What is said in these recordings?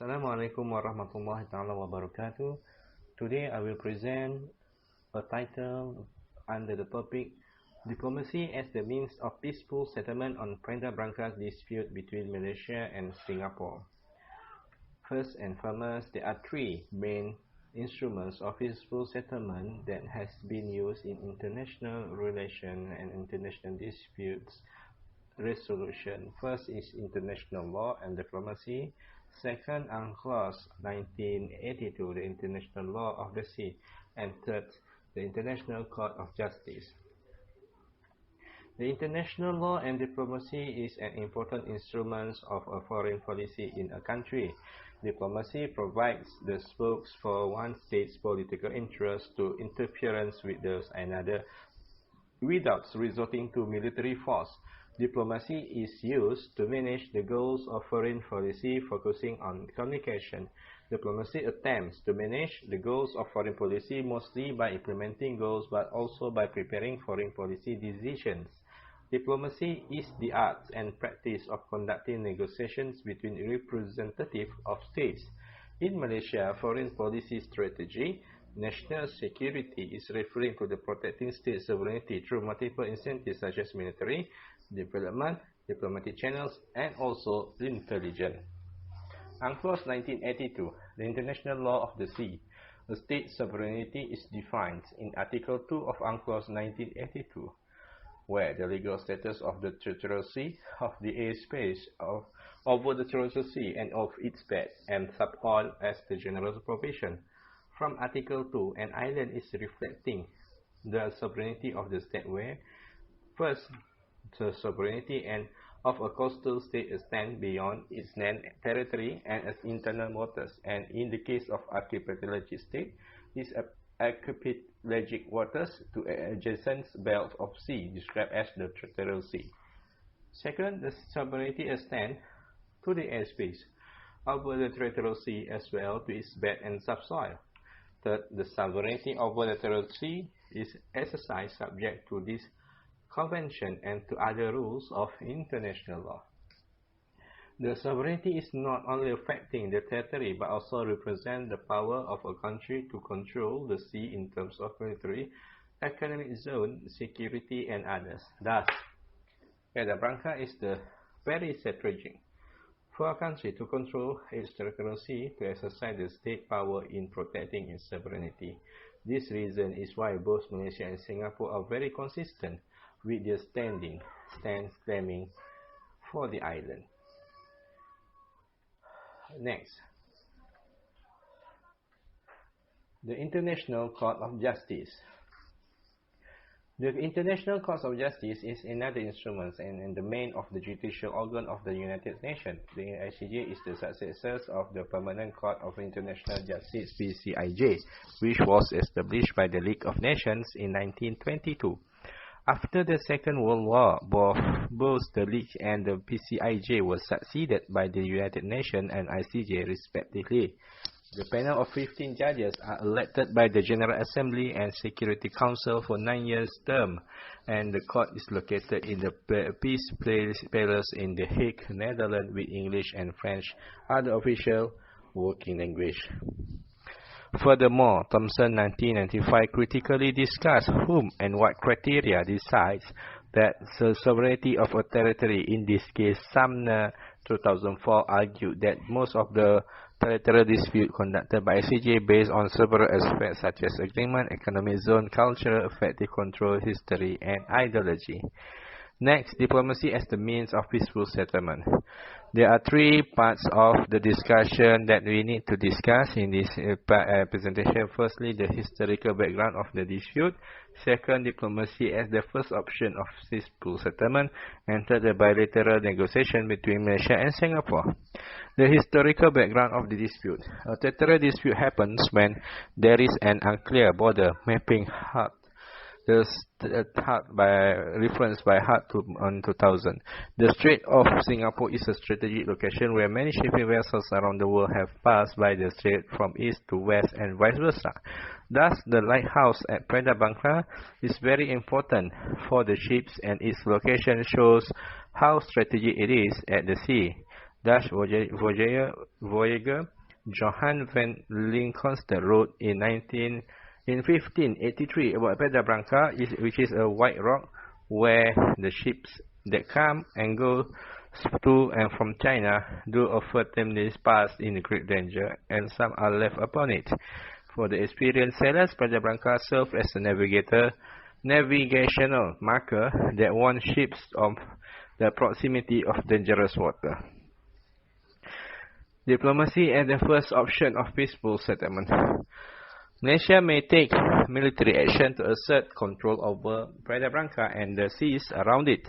Assalamualaikum warahmatullahi ta'ala wabarakatuh. Today I will present a title under the topic Diplomacy as the Means of Peaceful Settlement on Branca Dispute between Malaysia and Singapore. First and foremost, there are three main instruments of peaceful settlement that has been used in international relations and international disputes resolution. First is international law and diplomacy. Second, UNCLOS 1982, the International Law of the Sea. And third, the International Court of Justice. The international law and diplomacy is an important instrument of a foreign policy in a country. Diplomacy provides the spokes for one state's political interest to interference with another without resorting to military force. Diplomacy is used to manage the goals of foreign policy, focusing on communication. Diplomacy attempts to manage the goals of foreign policy mostly by implementing goals, but also by preparing foreign policy decisions. Diplomacy is the art and practice of conducting negotiations between representatives of states. In Malaysia, foreign policy strategy, national security is referring to the protecting state sovereignty through multiple incentives such as military, development, diplomatic channels, and also intelligence. UNCLOS 1982, the International Law of the Sea. The state sovereignty is defined in Article 2 of UNCLOS 1982, where the legal status of the territorial sea, of the airspace over the territorial sea and of its bed, and sub-all as the general provision. From Article 2, an island is reflecting the sovereignty of the state where, first, the sovereignty and of a coastal state extends beyond its land territory and its internal waters, and in the case of archipelagic state, these archipelagic waters to adjacent belt of sea described as the territorial sea. Second, the sovereignty extends to the airspace over the territorial sea as well to its bed and subsoil. Third, the sovereignty over the territorial sea is exercised subject to this convention and to other rules of international law. The sovereignty is not only affecting the territory but also represents the power of a country to control the sea in terms of military, economic zone, security, and others. Thus, Pedra Branca is very strategic for a country to control its territorial sea to exercise the state power in protecting its sovereignty. This reason is why both Malaysia and Singapore are very consistent with their stance claiming for the island. Next, the International Court of Justice. The International Court of Justice is another instrument and the main of the judicial organ of the United Nations. The ICJ is the successor of the Permanent Court of International Justice (PCIJ), which was established by the League of Nations in 1922. After the Second World War, both the League and the PCIJ were succeeded by the United Nations and ICJ respectively. The panel of 15 judges are elected by the General Assembly and Security Council for 9 years term, and the court is located in the Peace Palace in The Hague, Netherlands, with English and French other official working language. Furthermore, Thomson 1995 critically discussed whom and what criteria decides that the sovereignty of a territory. In this case, Sumner 2004 argued that most of the territorial dispute conducted by ICJ based on several aspects such as agreement, economic zone, culture, effective control, history, and ideology. Next, diplomacy as the means of peaceful settlement. There are three parts of the discussion that we need to discuss in this presentation. Firstly, the historical background of the dispute. Second, diplomacy as the first option of peaceful settlement. And third, the bilateral negotiation between Malaysia and Singapore. The historical background of the dispute. A territorial dispute happens when there is an unclear border mapping Hart by reference by Hart on 2000. The Strait of Singapore is a strategic location where many shipping vessels around the world have passed by the strait from east to west and vice versa. Thus, the lighthouse at Pedra Branca is very important for the ships, and its location shows how strategic it is at the sea. Dutch voyager Johann van Lincolnster wrote in 1583 about Pedra Branca, which is a white rock where the ships that come and go to and from China do offer timeless pass in great danger, and some are left upon it. For the experienced sailors, Pedra Branca served as a navigational marker that warned ships of the proximity of dangerous water. Diplomacy as the first option of peaceful settlement. Malaysia may take military action to assert control over Pedra Branca and the seas around it.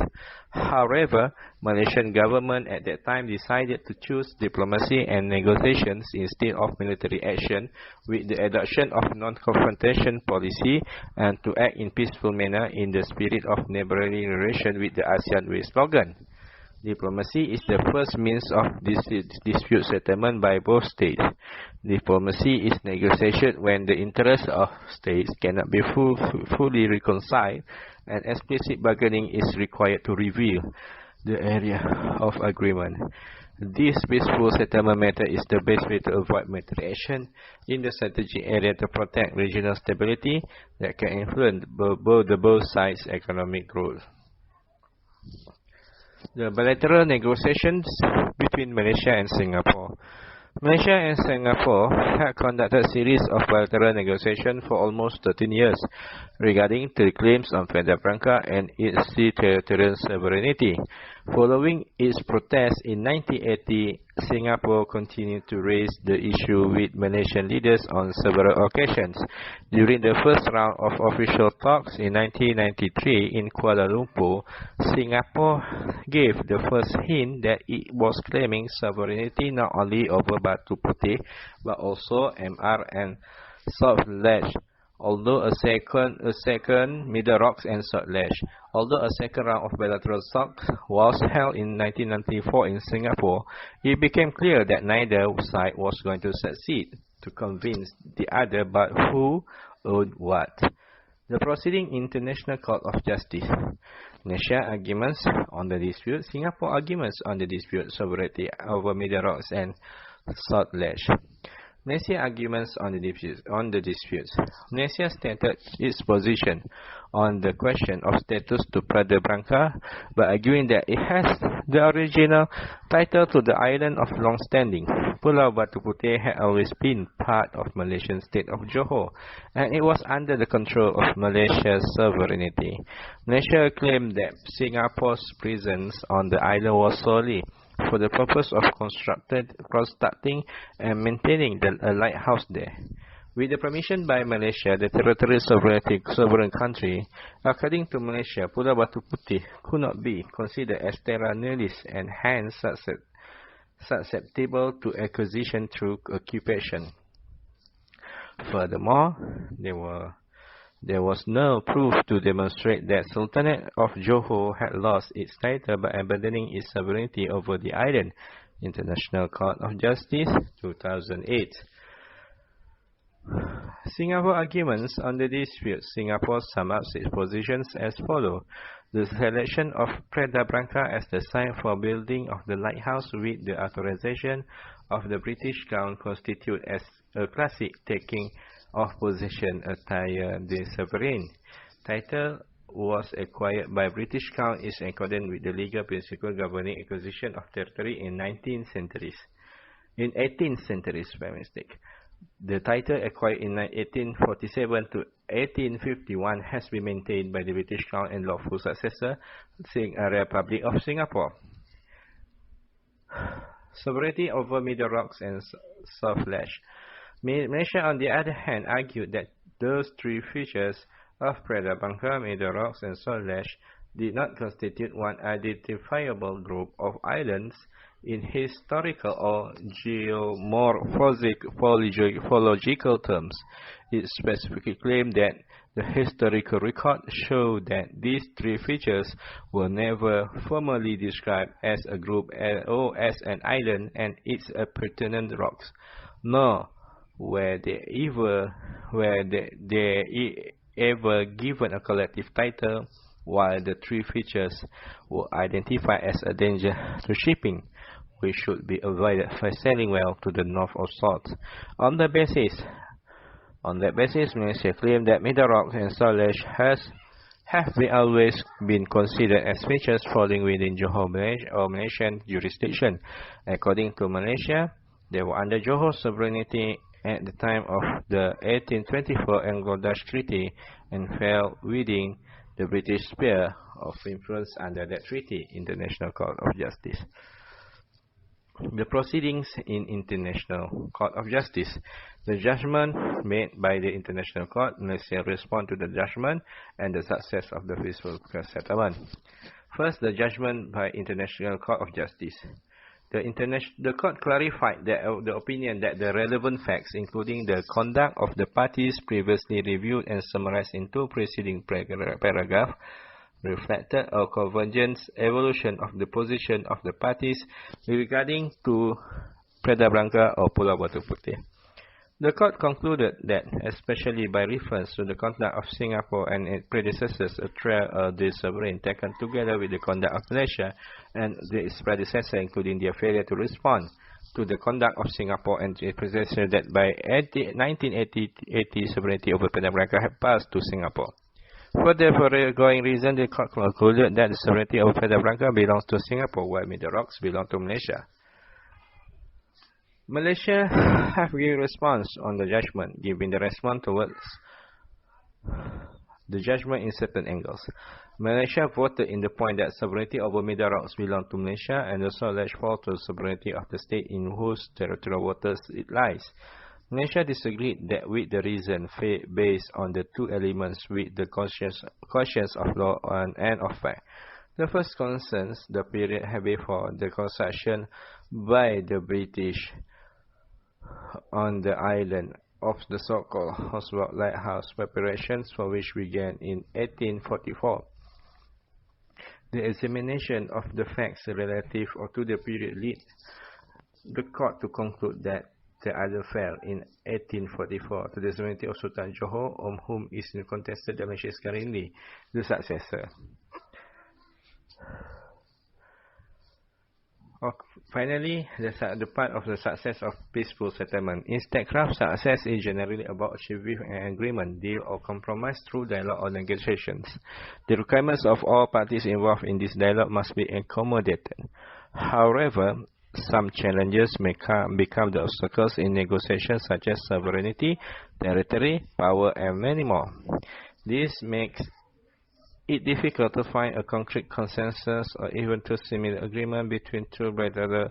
However, Malaysian government at that time decided to choose diplomacy and negotiations instead of military action, with the adoption of non-confrontation policy and to act in peaceful manner in the spirit of neighbourly relation with the ASEAN Way slogan. Diplomacy is the first means of dispute settlement by both states. Diplomacy is negotiation when the interests of states cannot be fully reconciled, and explicit bargaining is required to reveal the area of agreement. This peaceful settlement method is the best way to avoid military action in the strategic area to protect regional stability that can influence both sides' economic growth. The bilateral negotiations between Malaysia and Singapore. Malaysia and Singapore had conducted a series of bilateral negotiations for almost 13 years regarding the claims on Pedra Branca and its territorial sovereignty. Following its protest in 1980, Singapore continued to raise the issue with Malaysian leaders on several occasions. During the first round of official talks in 1993 in Kuala Lumpur, Singapore gave the first hint that it was claiming sovereignty not only over Batu Putih but also Mr and Salt Ledge. Although a second Middle Rocks and Salt Ledge. Although a second round of bilateral talks was held in 1994 in Singapore, it became clear that neither side was going to succeed to convince the other but who owed what. The proceeding International Court of Justice. Malaysia arguments on the dispute, Singapore arguments on the dispute, sovereignty over Middle Rocks and Salt Ledge. Malaysia arguments on the disputes. Malaysia stated its position on the question of status to Pedra Branca by arguing that it has the original title to the island of long-standing. Pulau Batu Putih had always been part of Malaysian state of Johor, and it was under the control of Malaysia's sovereignty. Malaysia claimed that Singapore's presence on the island was solely for the purpose of constructing and maintaining a lighthouse there. With the permission by Malaysia, the territorial sovereign country, according to Malaysia, Pulau Batu Putih could not be considered as terra nullius and hence susceptible to acquisition through occupation. Furthermore, there was no proof to demonstrate that Sultanate of Johor had lost its title by abandoning its sovereignty over the island. International Court of Justice, 2008. Singapore arguments on the dispute. Singapore sums up its positions as follows. The selection of Pedra Branca as the site for building of the lighthouse with the authorization of the British Crown constitute as a classic taking of possession attire the sovereign. Title was acquired by British Crown is in accordance with the legal principle governing acquisition of territory in 18th centuries. By mistake. The title acquired in 1847 to 1851 has been maintained by the British Crown and lawful successor, Republic of Singapore. Sovereignty over Middle Rocks and South Ledge. Malaysia, on the other hand, argued that those three features of Pedra Branca, Middle Rocks, and Salt Ledge did not constitute one identifiable group of islands in historical or geomorphological terms. It specifically claimed that the historical record showed that these three features were never formally described as a group or as an island and its appurtenant rocks, nor were they ever given a collective title, while the three features were identified as a danger to shipping. which should be avoided by sailing well to the north or south. On that basis, Malaysia claimed that middle rocks and soil have always been considered as features falling within Johor or Malaysian jurisdiction. According to Malaysia, they were under Johor sovereignty at the time of the 1824 Anglo-Dutch Treaty and fell within the British sphere of influence under that treaty. International Court of Justice. The proceedings in International Court of Justice. The judgment made by the International Court, Malaysia respond to the judgment and the success of the peaceful settlement. First, the judgment by International Court of Justice. The court clarified the opinion that the relevant facts, including the conduct of the parties previously reviewed and summarized in two preceding paragraphs, reflected a convergent evolution of the position of the parties regarding to Pedra Branca or Pulau Batu Putih. The court concluded that, especially by reference to the conduct of Singapore and its predecessors, a trial of the sovereign taken together with the conduct of Malaysia and its predecessor, including their failure to respond to the conduct of Singapore and its predecessor, that by 1980 sovereignty over Pedra Branca had passed to Singapore. Further, for the foregoing reason, the court concluded that the sovereignty over Pedra Branca belongs to Singapore, while Middle Rocks belong to Malaysia. Malaysia have given response on the judgment, giving the response towards the judgment in certain angles. Malaysia voted in the point that sovereignty over Middle Rocks belong to Malaysia and also alleged fall to the sovereignty of the state in whose territorial waters it lies. Malaysia disagreed that with the reason based on the two elements with the conscience of law and of fact. The first concerns the period before the construction by the British on the island of the so-called Oswald Lighthouse, preparations for which began in 1844. The examination of the facts relative to the period led the court to conclude that the other fell in 1844 to the sovereignty of Sultan Johor, on whom is contested that Malaysia is currently the successor. Finally, the part of the success of peaceful settlement. In statecraft, success is generally about achieving an agreement, deal, or compromise through dialogue or negotiations. The requirements of all parties involved in this dialogue must be accommodated. However, some challenges may become the obstacles in negotiations, such as sovereignty, territory, power, and many more. This makes it difficult to find a concrete consensus or even to similar agreement between two bilateral